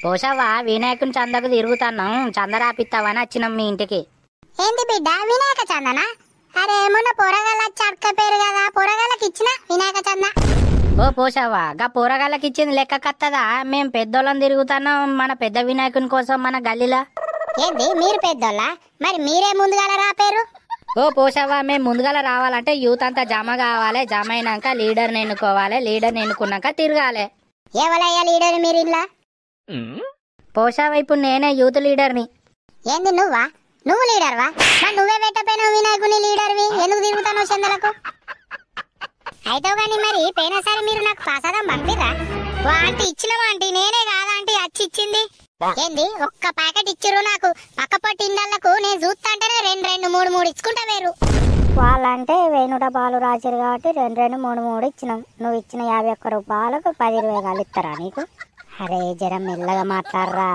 పోషవ్వా వినాయకుని చందకు తిరుగుతున్నాం, చంద రాపిస్తావని వచ్చినాం మీ ఇంటికి. ఏంది బిడ్డ వినాయక చందనా? అరే మొన్న పొరగాల చక్క పేరు కదా, పొరగాలకి ఇచ్చిన వినాయక చంద. ఓ పోషవ్వా, గా పోరగాళ్ళకి ఇచ్చింది లెక్క కత్తదా? మేం పెద్దోళ్ళని తిరుగుతున్నాం మన పెద్ద వినాయకుని కోసం మన గల్లీలా. ఏంది మీరు పెద్దోళ్ళ? మరి మీరే ముందుగాల రాపేరు. ఓ పోషవ్వా, మేము ముందుగాల రావాలంటే యూత్ అంతా జమ కావాలి, జమ అయినాక లీడర్ని ఎన్నుకోవాలి, లీడర్ని ఎన్నుకున్నాక తిరగాలి. ఎవలయ్యా లీడర్ మీరు ఇల్లా? పోషవ్వ, ఇప్పుడు నేనే యూత్ లీడర్ని. ఏంది నువ్వా? నువ్వు లీడర్వా? మరి నువ్వే పెట్టపోయినావు వినాయకుని లీడర్వి, ఎందుకు తిరుగుతాను చందలకు? అయితే కానీ మరి పోయినసారి మీరు నాకు ప్రసాదం పంపిరా? ఓ ఆంటీ ఇచ్చినవా ఆంటీ? నేనే కాదా ఆంటీ వచ్చి ఇచ్చింది. ఏంది ఒక్క ప్యాకెట్ ఇచ్చిర్రు నాకు? పక్కపొట్టి ఇండ్లకు నేను చూస్తా అంటేనే రెండు రెండు మూడు మూడు ఇచ్చుకుంటా వేరు. వాళ్ళంటే 1000 డబ్బాలు రాసిరు కాబట్టి 2 2 3 3 ఇచ్చినాం. నువ్వు ఇచ్చిన 51 రూపాయలకు 10 20 ఇస్తారా నీకు? అరే జర మెల్లగా మాట్లాడరా.